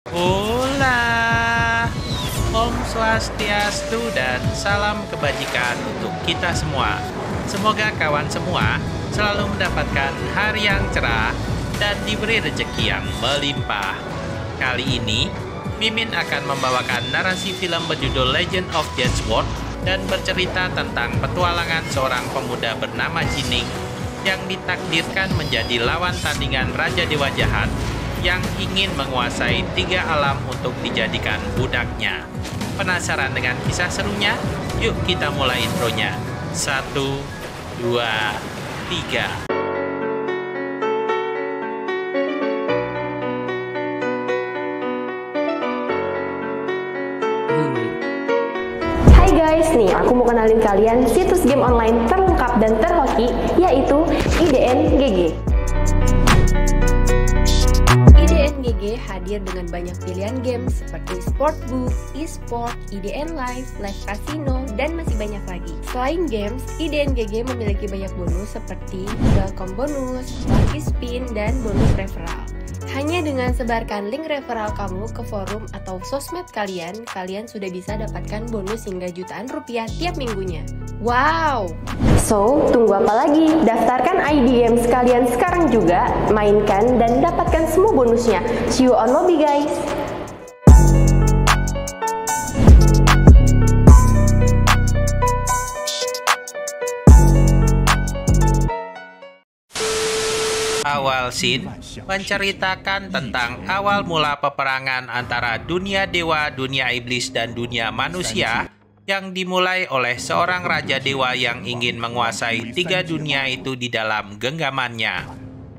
Hola, Om Swastiastu dan salam kebajikan untuk kita semua. Semoga kawan semua selalu mendapatkan hari yang cerah dan diberi rezeki yang melimpah. Kali ini, Mimin akan membawakan narasi film berjudul Legend of Jet Sword dan bercerita tentang petualangan seorang pemuda bernama Jining yang ditakdirkan menjadi lawan tandingan Raja Dewa Jahat yang ingin menguasai 3 alam untuk dijadikan budaknya. Penasaran dengan kisah serunya? Yuk kita mulai intronya. 1, 2, 3. Hai guys, nih aku mau kenalin kalian situs game online terlengkap dan terhoki, yaitu IDN-GG. IDN-GG hadir dengan banyak pilihan game seperti Sportbook, eSport, IDN Live, Live Casino, dan masih banyak lagi. Selain games, IDN-GG memiliki banyak bonus seperti welcome bonus, lucky spin, dan bonus referral. Hanya dengan sebarkan link referral kamu ke forum atau sosmed kalian, kalian sudah bisa dapatkan bonus hingga jutaan rupiah tiap minggunya. Wow! So, tunggu apa lagi? Daftarkan ID games kalian sekarang juga, mainkan dan dapatkan semua bonusnya. See you on lobby guys! Awal scene menceritakan tentang awal mula peperangan antara dunia dewa, dunia iblis, dan dunia manusia yang dimulai oleh seorang raja dewa yang ingin menguasai 3 dunia itu di dalam genggamannya.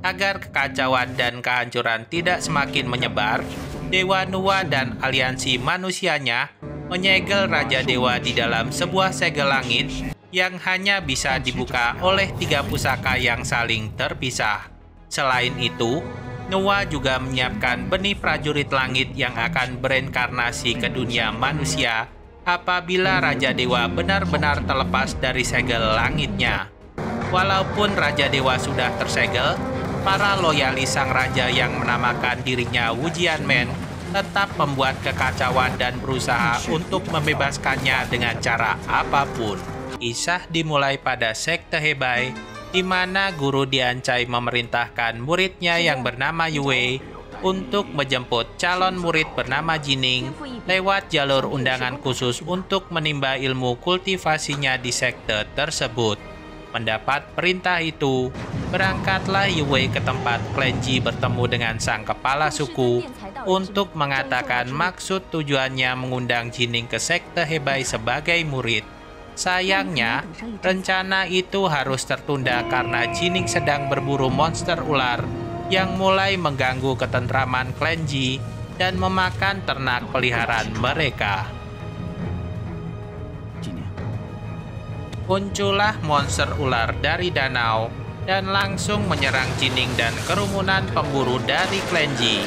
Agar kekacauan dan kehancuran tidak semakin menyebar, Dewa Nuwa dan aliansi manusianya menyegel Raja Dewa di dalam sebuah segel langit yang hanya bisa dibuka oleh 3 pusaka yang saling terpisah. Selain itu, Nuwa juga menyiapkan benih prajurit langit yang akan berinkarnasi ke dunia manusia apabila Raja Dewa benar-benar terlepas dari segel langitnya. Walaupun Raja Dewa sudah tersegel, para loyalis sang raja yang menamakan dirinya Wujian Men tetap membuat kekacauan dan berusaha untuk membebaskannya dengan cara apapun. Kisah dimulai pada sekte Hebei, di mana guru Diancai memerintahkan muridnya yang bernama Yue untuk menjemput calon murid bernama Jining lewat jalur undangan khusus untuk menimba ilmu kultivasinya di sekte tersebut. Mendapat perintah itu, berangkatlah Yue ke tempat Klenji bertemu dengan sang kepala suku untuk mengatakan maksud tujuannya mengundang Jining ke sekte Hebei sebagai murid. Sayangnya, rencana itu harus tertunda karena Jining sedang berburu monster ular yang mulai mengganggu ketentraman Klenji dan memakan ternak peliharaan mereka. Muncullah monster ular dari danau dan langsung menyerang Jining dan kerumunan pemburu dari Klenji.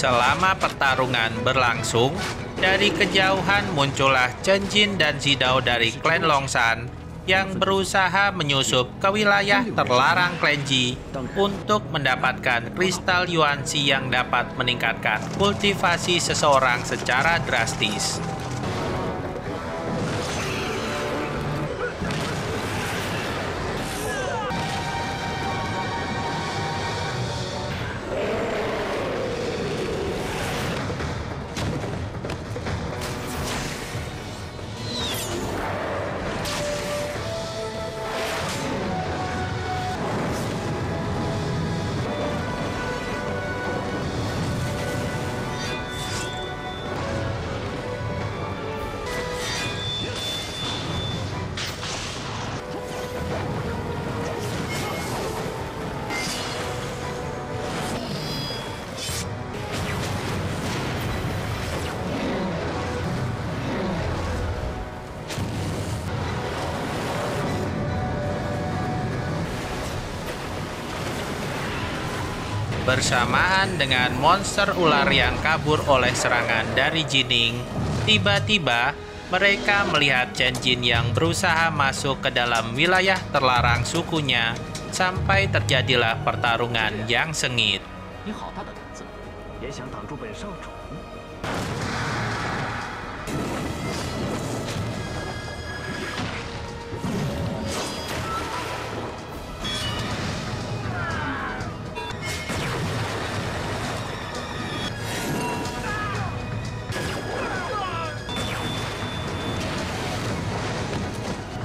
Selama pertarungan berlangsung, dari kejauhan muncullah Chen Jin dan Zidao dari klan Longshan yang berusaha menyusup ke wilayah terlarang Klenji untuk mendapatkan kristal Yuanxi yang dapat meningkatkan kultivasi seseorang secara drastis. Bersamaan dengan monster ular yang kabur oleh serangan dari Jining, tiba-tiba mereka melihat Chen Jin yang berusaha masuk ke dalam wilayah terlarang sukunya, sampai terjadilah pertarungan yang sengit.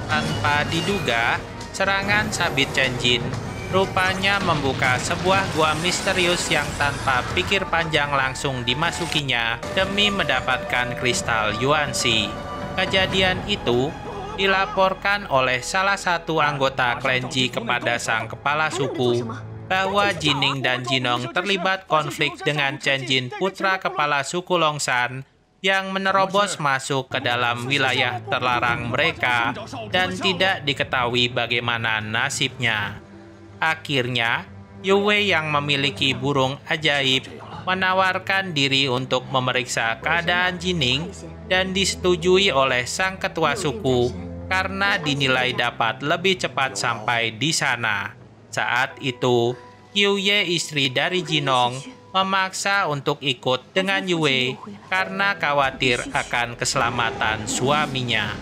Tanpa diduga, serangan sabit Chen Jin rupanya membuka sebuah gua misterius yang tanpa pikir panjang langsung dimasukinya demi mendapatkan kristal Yuanxi. Kejadian itu dilaporkan oleh salah satu anggota klan Ji kepada sang kepala suku bahwa Jining dan Jinong terlibat konflik dengan Chen Jin, putra kepala suku Longshan, yang menerobos masuk ke dalam wilayah terlarang mereka dan tidak diketahui bagaimana nasibnya. Akhirnya, Yue yang memiliki burung ajaib menawarkan diri untuk memeriksa keadaan Jining dan disetujui oleh sang ketua suku karena dinilai dapat lebih cepat sampai di sana. Saat itu, Yue, istri dari Jinong, memaksa untuk ikut dengan Yue karena khawatir akan keselamatan suaminya.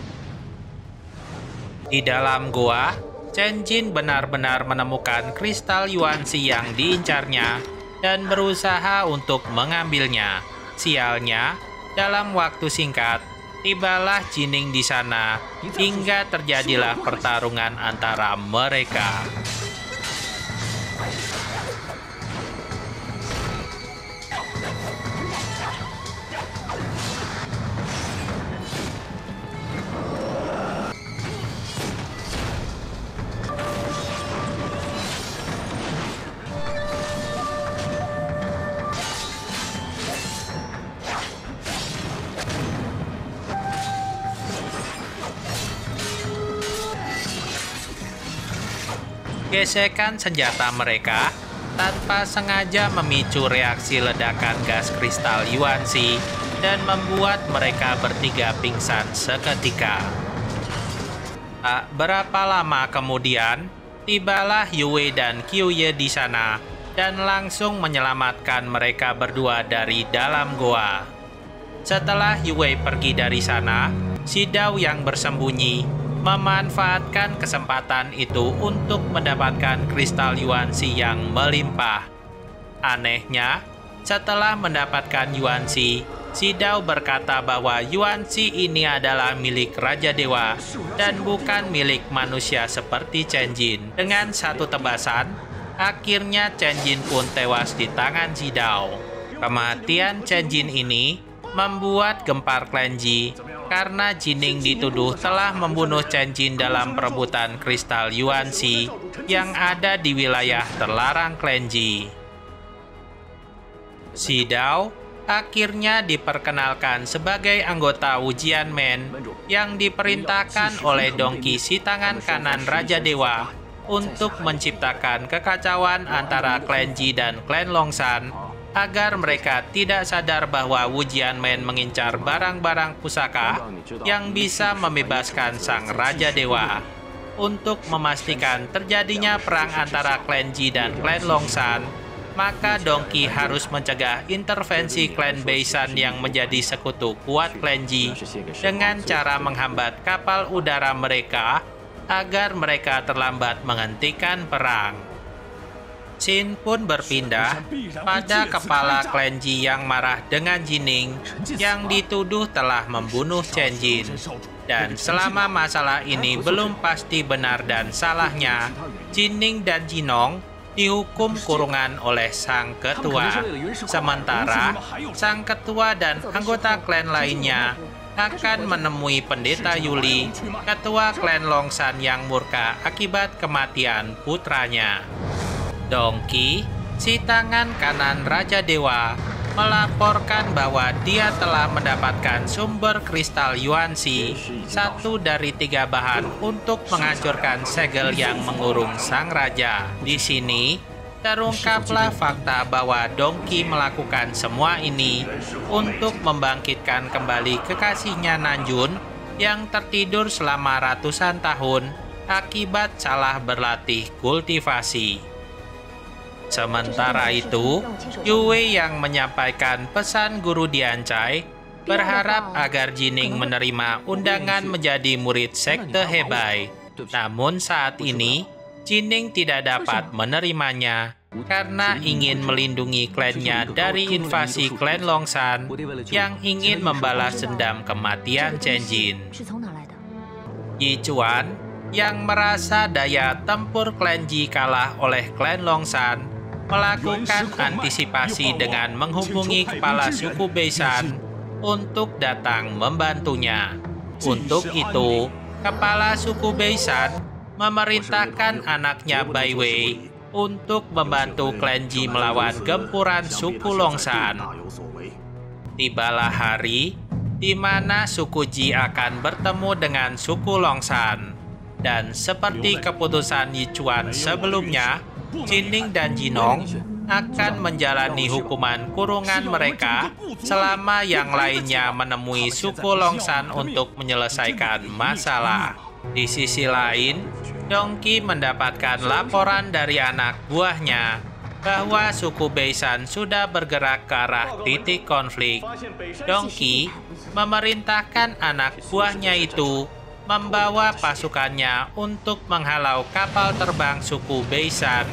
Di dalam goa, Chen Jin benar-benar menemukan kristal Yuanxi yang diincarnya dan berusaha untuk mengambilnya. Sialnya, dalam waktu singkat, tibalah Jining di sana hingga terjadilah pertarungan antara mereka. Gesekan senjata mereka tanpa sengaja memicu reaksi ledakan gas kristal Yuanxi dan membuat mereka bertiga pingsan seketika. Tak berapa lama kemudian, tibalah Yue dan Qiuye di sana dan langsung menyelamatkan mereka berdua dari dalam goa. Setelah Yue pergi dari sana, Xidao yang bersembunyi memanfaatkan kesempatan itu untuk mendapatkan kristal Yuanxi yang melimpah. Anehnya, setelah mendapatkan Yuanxi, Xidao berkata bahwa Yuanxi ini adalah milik Raja Dewa dan bukan milik manusia seperti Chen Jin. Dengan satu tebasan, akhirnya Chen Jin pun tewas di tangan Xidao. Kematian Chen Jin ini membuat gempar klan Ji karena Jining dituduh telah membunuh Chen Jin dalam perebutan kristal Yuanxi yang ada di wilayah terlarang klan Ji. Xidao akhirnya diperkenalkan sebagai anggota Wujian Men yang diperintahkan oleh Dongqi si tangan kanan Raja Dewa untuk menciptakan kekacauan antara klan Ji dan klan Longshan agar mereka tidak sadar bahwa Wujian Men mengincar barang-barang pusaka yang bisa membebaskan sang Raja Dewa. Untuk memastikan terjadinya perang antara klan Ji dan klan Longshan, maka Dongqi harus mencegah intervensi klan Beishan yang menjadi sekutu kuat klan Ji dengan cara menghambat kapal udara mereka agar mereka terlambat menghentikan perang. Xin pun berpindah pada kepala klan Ji yang marah dengan Jining yang dituduh telah membunuh Chen Jin. Dan selama masalah ini belum pasti benar dan salahnya, Jining dan Jinong dihukum kurungan oleh sang ketua. Sementara sang ketua dan anggota klan lainnya akan menemui pendeta Yuli, ketua klan Longshan yang murka akibat kematian putranya. Dongqi, si tangan kanan Raja Dewa, melaporkan bahwa dia telah mendapatkan sumber kristal Yuanxi, satu dari 3 bahan untuk menghancurkan segel yang mengurung sang raja. Di sini, Terungkaplah fakta bahwa Dongki melakukan semua ini untuk membangkitkan kembali kekasihnya Nanjun yang tertidur selama ratusan tahun akibat salah berlatih kultivasi. Sementara itu, Yue yang menyampaikan pesan guru Diancai berharap agar Jining menerima undangan menjadi murid sekte Hebai. Namun saat ini, Jining tidak dapat menerimanya karena ingin melindungi klannya dari invasi klan Longshan yang ingin membalas dendam kematian Chen Jin. Yichuan yang merasa daya tempur klan Ji kalah oleh klan Longshan melakukan antisipasi dengan menghubungi kepala suku Beishan untuk datang membantunya. Untuk itu, kepala suku Beishan memerintahkan anaknya Bai Wei untuk membantu klan Ji melawan gempuran suku Longshan. Tibalah hari di mana suku Ji akan bertemu dengan suku Longshan. Dan seperti keputusan Yichuan sebelumnya, Jining dan Jinong akan menjalani hukuman kurungan mereka selama yang lainnya menemui suku Longshan untuk menyelesaikan masalah. Di sisi lain, Dongki mendapatkan laporan dari anak buahnya bahwa suku Beishan sudah bergerak ke arah titik konflik. Dongki memerintahkan anak buahnya itu membawa pasukannya untuk menghalau kapal terbang suku Beishan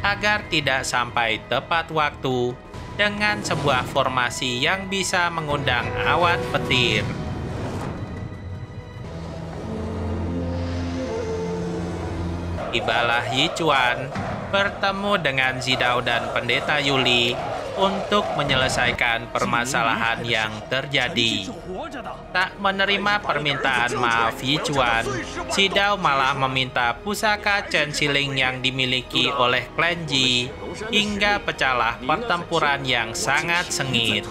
agar tidak sampai tepat waktu dengan sebuah formasi yang bisa mengundang awan petir. Tibalah Yichuan bertemu dengan Zidao dan Pendeta Yuli untuk menyelesaikan permasalahan yang terjadi. Tak menerima permintaan maaf Yichuan, Zidao malah meminta pusaka Chen Xiling yang dimiliki oleh klan Ji hingga pecahlah pertempuran yang sangat sengit.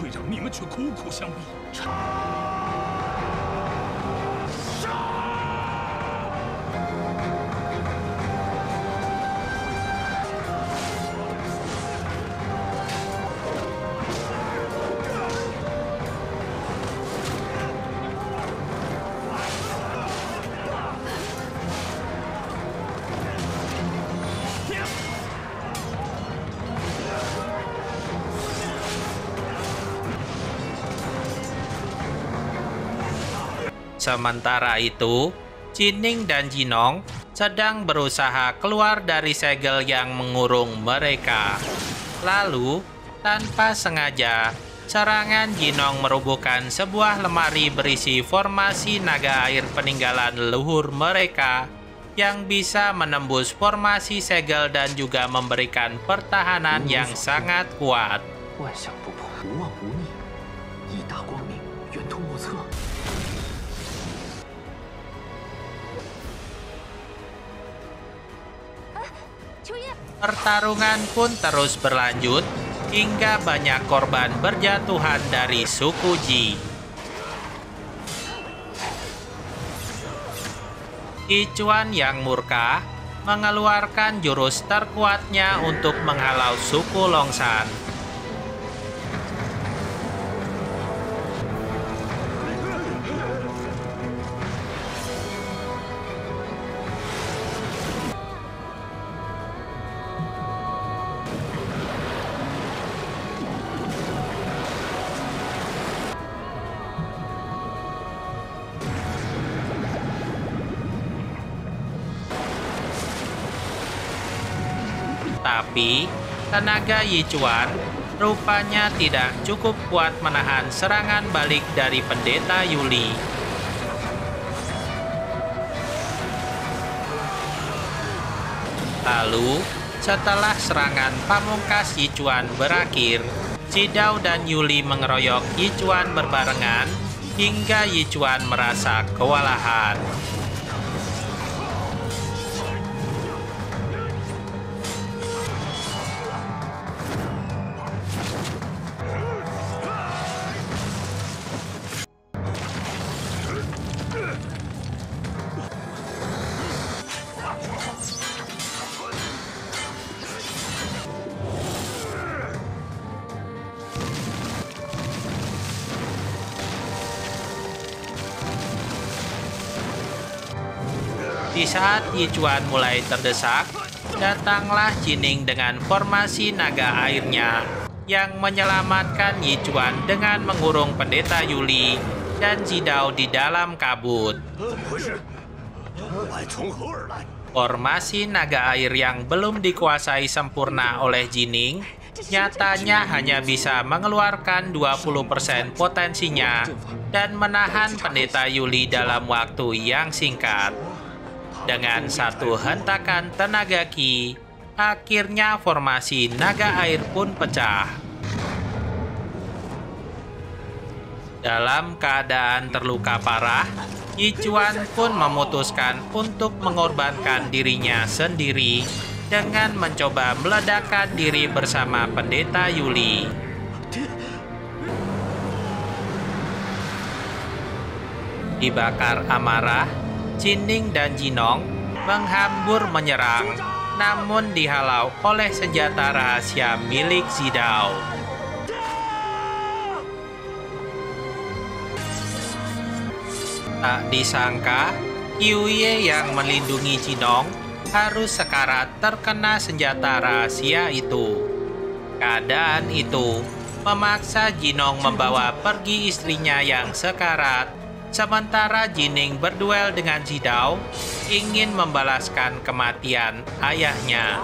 Sementara itu, Jining dan Jinong sedang berusaha keluar dari segel yang mengurung mereka. Lalu, tanpa sengaja, serangan Jinong merobohkan sebuah lemari berisi formasi naga air peninggalan leluhur mereka yang bisa menembus formasi segel dan juga memberikan pertahanan yang sangat kuat. Pertarungan pun terus berlanjut hingga banyak korban berjatuhan dari suku Ji. Yichuan yang murka mengeluarkan jurus terkuatnya untuk menghalau suku Longshan. Tapi, tenaga Yichuan rupanya tidak cukup kuat menahan serangan balik dari Pendeta Yuli. Lalu, setelah serangan pamungkas Yichuan berakhir, Zidao dan Yuli mengeroyok Yichuan berbarengan hingga Yichuan merasa kewalahan. Di saat Yichuan mulai terdesak, datanglah Jining dengan formasi naga airnya yang menyelamatkan Yichuan dengan mengurung pendeta Yuli dan Zidao di dalam kabut. Formasi naga air yang belum dikuasai sempurna oleh Jining nyatanya hanya bisa mengeluarkan 20% potensinya dan menahan pendeta Yuli dalam waktu yang singkat. Dengan satu hentakan tenaga ki, akhirnya formasi naga air pun pecah. Dalam keadaan terluka parah, Yichuan pun memutuskan untuk mengorbankan dirinya sendiri dengan mencoba meledakkan diri bersama pendeta Yuli. Dibakar amarah, Jining dan Jinong menghambur menyerang, namun dihalau oleh senjata rahasia milik Zidao. Tak disangka, Yuye yang melindungi Jinong harus sekarat terkena senjata rahasia itu. Keadaan itu memaksa Jinong membawa pergi istrinya yang sekarat, sementara Jining berduel dengan Zidao ingin membalaskan kematian ayahnya.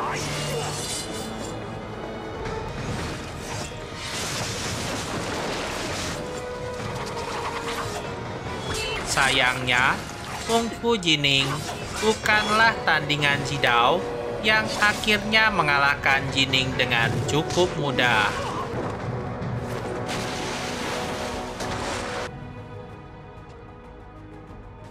Sayangnya, kungfu Jining bukanlah tandingan Zidao yang akhirnya mengalahkan Jining dengan cukup mudah.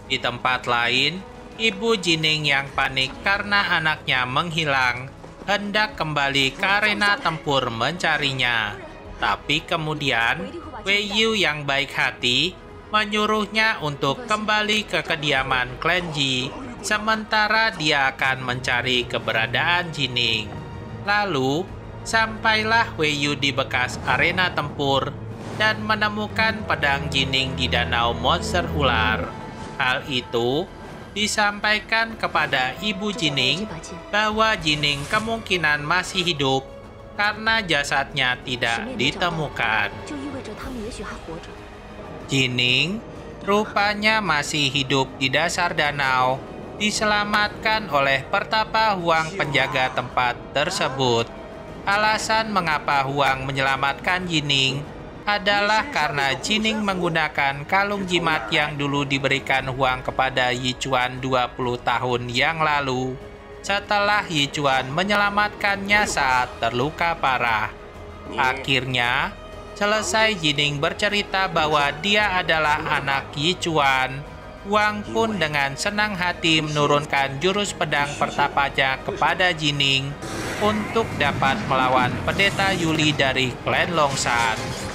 Di tempat lain, ibu Jining yang panik karena anaknya menghilang hendak kembali ke arena tempur mencarinya. Tapi kemudian, Wei Yu yang baik hati menyuruhnya untuk kembali ke kediaman klan Ji, sementara dia akan mencari keberadaan Jining. Lalu, sampailah Wei Yu di bekas arena tempur dan menemukan pedang Jining di danau monster ular. Hal itu disampaikan kepada ibu Jining bahwa Jining kemungkinan masih hidup karena jasadnya tidak ditemukan. Jining rupanya masih hidup di dasar danau, diselamatkan oleh pertapa Huang penjaga tempat tersebut. Alasan mengapa Huang menyelamatkan Jining adalah karena Jining menggunakan kalung jimat yang dulu diberikan Huang kepada Yichuan 20 tahun yang lalu, setelah Yichuan menyelamatkannya saat terluka parah. Akhirnya, selesai Jining bercerita bahwa dia adalah anak Yichuan, Huang pun dengan senang hati menurunkan jurus pedang pertapanya kepada Jining untuk dapat melawan pendeta Yuli dari klan Longshan.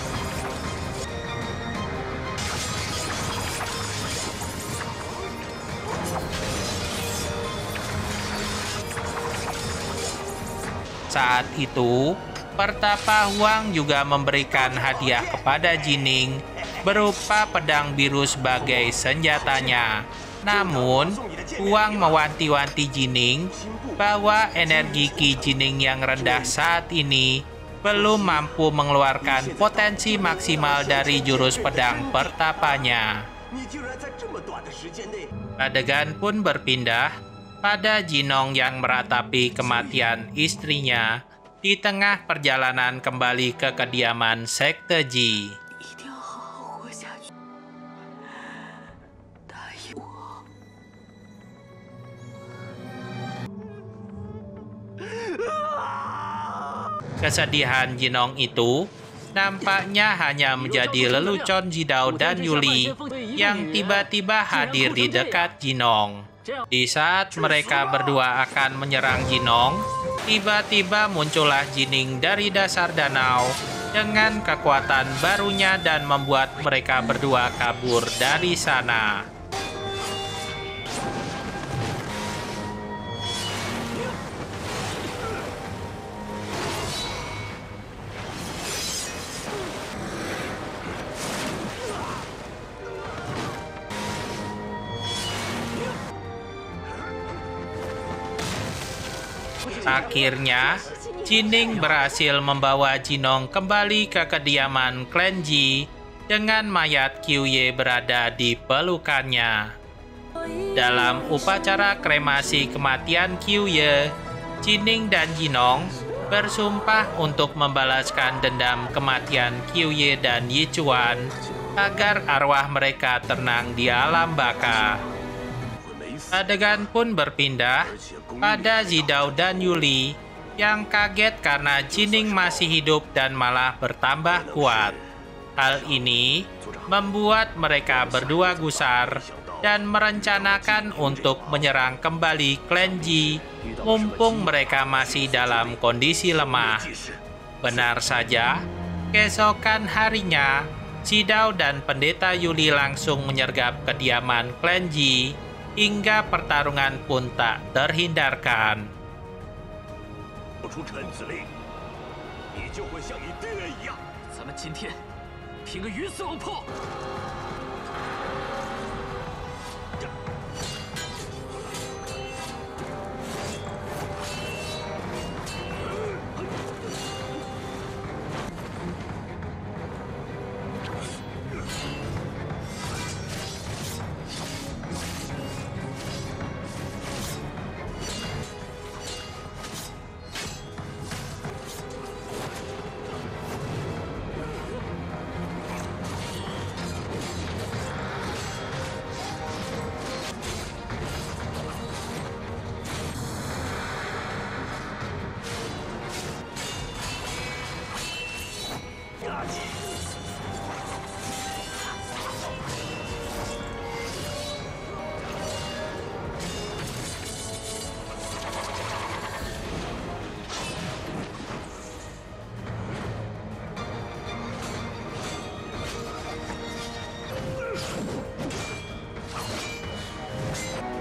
Saat itu, pertapa Huang juga memberikan hadiah kepada Jining berupa pedang biru sebagai senjatanya. Namun, Huang mewanti-wanti Jining bahwa energi Ki Jining yang rendah saat ini belum mampu mengeluarkan potensi maksimal dari jurus pedang pertapanya. Adegan pun berpindah pada Jinong yang meratapi kematian istrinya di tengah perjalanan kembali ke kediaman Sekte Ji. Kesedihan Jinong itu nampaknya hanya menjadi lelucon Zidao dan Yuli yang tiba-tiba hadir di dekat Jinong. Di saat mereka berdua akan menyerang Jinong, tiba-tiba muncullah Jining dari dasar danau dengan kekuatan barunya dan membuat mereka berdua kabur dari sana. Akhirnya, Jining berhasil membawa Jinong kembali ke kediaman klan Ji dengan mayat Qiuye berada di pelukannya. Dalam upacara kremasi kematian Qiuye, Jining dan Jinong bersumpah untuk membalaskan dendam kematian Qiuye dan Yichuan agar arwah mereka tenang di alam baka. Adegan pun berpindah pada Zidao dan Yuli yang kaget karena Jining masih hidup dan malah bertambah kuat. Hal ini membuat mereka berdua gusar dan merencanakan untuk menyerang kembali klan Ji mumpung mereka masih dalam kondisi lemah. Benar saja, keesokan harinya, Zidao dan Pendeta Yuli langsung menyergap kediaman klan Ji hingga pertarungan pun tak terhindarkan. 不出臣子令，你就会像你爹一样。咱们今天拼个鱼死网破！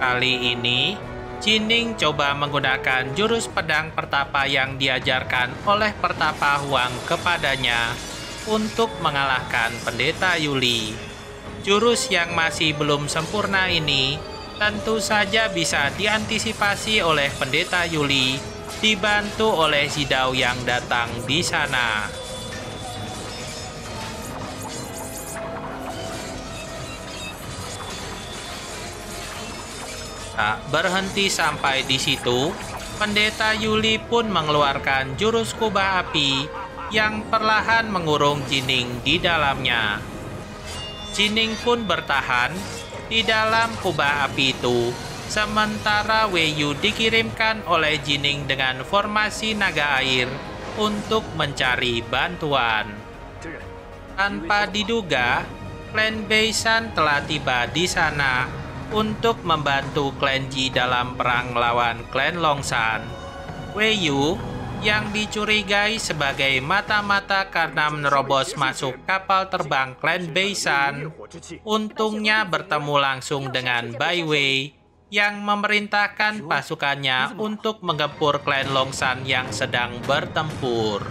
Kali ini, Jining coba menggunakan jurus pedang pertapa yang diajarkan oleh pertapa Huang kepadanya untuk mengalahkan Pendeta Yuli. Jurus yang masih belum sempurna ini tentu saja bisa diantisipasi oleh Pendeta Yuli, dibantu oleh Zidao yang datang di sana. Tak berhenti sampai di situ, Pendeta Yuli pun mengeluarkan jurus kubah api yang perlahan mengurung Jining di dalamnya. Jining pun bertahan di dalam kubah api itu, sementara Wei Yu dikirimkan oleh Jining dengan formasi naga air untuk mencari bantuan. Tanpa diduga, klan Beisan telah tiba di sana untuk membantu klan Ji dalam perang melawan klan Longshan. Wei Yu yang dicurigai sebagai mata-mata karena menerobos masuk kapal terbang klan Beisan, untungnya bertemu langsung dengan Bai Wei yang memerintahkan pasukannya untuk menggempur klan Longshan yang sedang bertempur.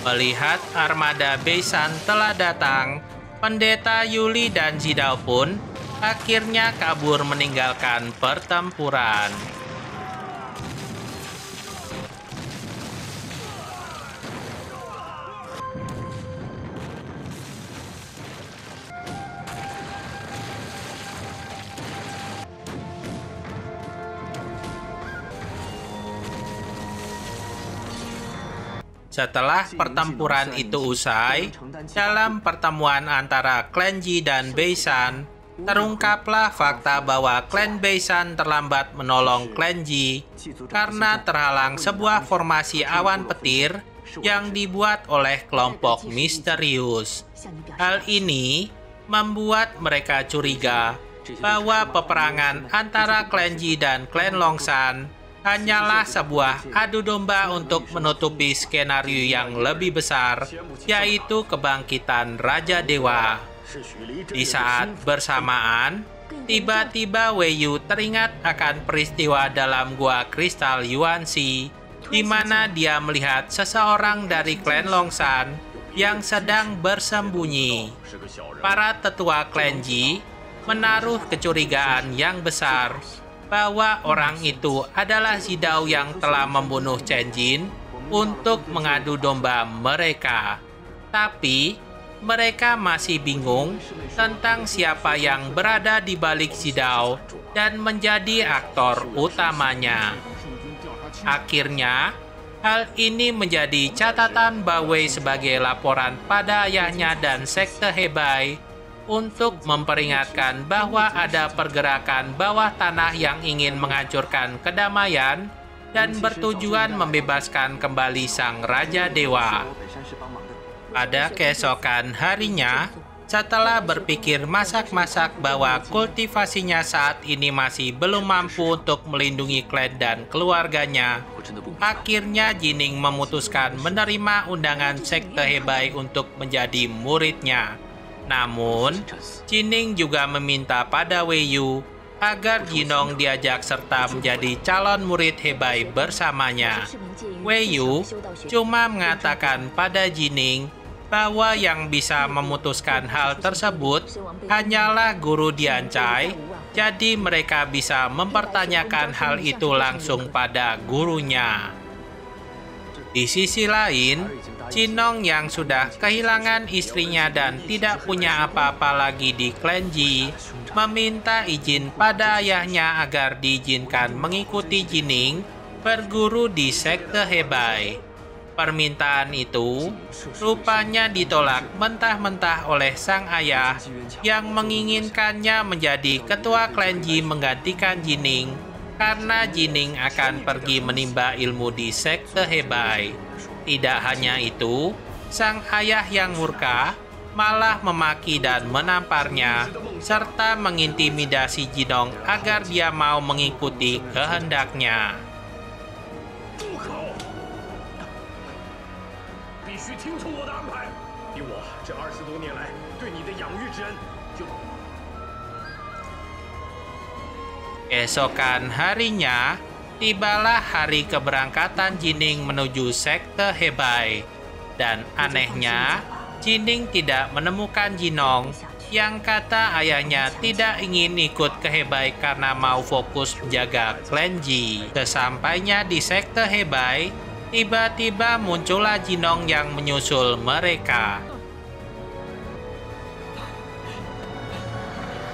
Melihat armada Beisan telah datang, Pendeta Yuli dan Zidao pun akhirnya kabur meninggalkan pertempuran. Setelah pertempuran itu usai, dalam pertemuan antara klan Ji dan Beisan, terungkaplah fakta bahwa klan Beisan terlambat menolong klan Ji karena terhalang sebuah formasi awan petir yang dibuat oleh kelompok misterius. Hal ini membuat mereka curiga bahwa peperangan antara klan Ji dan klan Longshan hanyalah sebuah adu domba untuk menutupi skenario yang lebih besar, yaitu kebangkitan Raja Dewa. Di saat bersamaan, tiba-tiba Wei Yu teringat akan peristiwa dalam gua kristal Yuanxi, di mana dia melihat seseorang dari klan Longshan yang sedang bersembunyi. Para tetua klan Ji menaruh kecurigaan yang besar bahwa orang itu adalah Xidao yang telah membunuh Chen Jin untuk mengadu domba mereka. Tapi mereka masih bingung tentang siapa yang berada di balik Xidao dan menjadi aktor utamanya. Akhirnya, hal ini menjadi catatan Bawei sebagai laporan pada ayahnya dan sekte Hebei untuk memperingatkan bahwa ada pergerakan bawah tanah yang ingin menghancurkan kedamaian dan bertujuan membebaskan kembali sang Raja Dewa. Pada keesokan harinya, setelah berpikir masak-masak bahwa kultivasinya saat ini masih belum mampu untuk melindungi klan dan keluarganya, akhirnya Jining memutuskan menerima undangan sekte Hebei untuk menjadi muridnya. Namun, Jining juga meminta pada Wei Yu agar Jinong diajak serta menjadi calon murid Hebei bersamanya. Wei Yu cuma mengatakan pada Jining bahwa yang bisa memutuskan hal tersebut hanyalah guru Diancai, jadi mereka bisa mempertanyakan hal itu langsung pada gurunya. Di sisi lain, Jinong yang sudah kehilangan istrinya dan tidak punya apa-apa lagi di klan Ji, meminta izin pada ayahnya agar diizinkan mengikuti Jining berguru di sekte Hebei. Permintaan itu rupanya ditolak mentah-mentah oleh sang ayah yang menginginkannya menjadi ketua klan Ji menggantikan Jining karena Jining akan pergi menimba ilmu di sekte Hebei. Tidak hanya itu, sang ayah yang murka malah memaki dan menamparnya serta mengintimidasi Jinong agar dia mau mengikuti kehendaknya. 必须听从我的安排。以我这20多年来对你的养育之恩，就 Keesokan harinya, tibalah hari keberangkatan Jining menuju sekte Hebei. Dan anehnya, Jining tidak menemukan Jinong yang kata ayahnya tidak ingin ikut ke Hebei karena mau fokus menjaga klan Ji. Sesampainya di sekte Hebei, tiba-tiba muncullah Jinong yang menyusul mereka.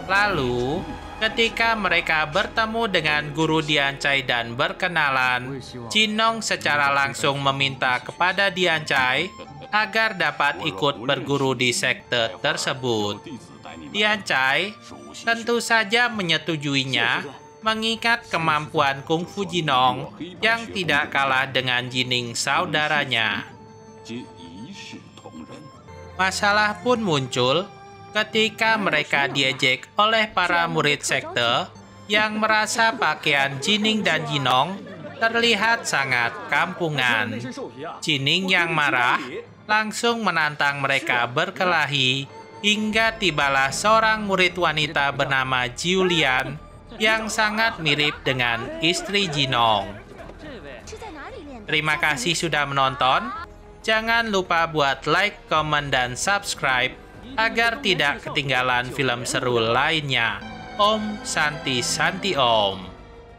Lalu, ketika mereka bertemu dengan guru Diancai dan berkenalan, Jinong secara langsung meminta kepada Diancai agar dapat ikut berguru di sekte tersebut. Diancai tentu saja menyetujuinya, mengingat kemampuan kungfu Jinong yang tidak kalah dengan Jining saudaranya. Masalah pun muncul ketika mereka diejek oleh para murid sekte yang merasa pakaian Jining dan Jinong terlihat sangat kampungan. Jining yang marah langsung menantang mereka berkelahi hingga tibalah seorang murid wanita bernama Jiulian yang sangat mirip dengan istri Jinong. Terima kasih sudah menonton. Jangan lupa buat like, komen, dan subscribe agar tidak ketinggalan film seru lainnya. Om Santi Santi Om.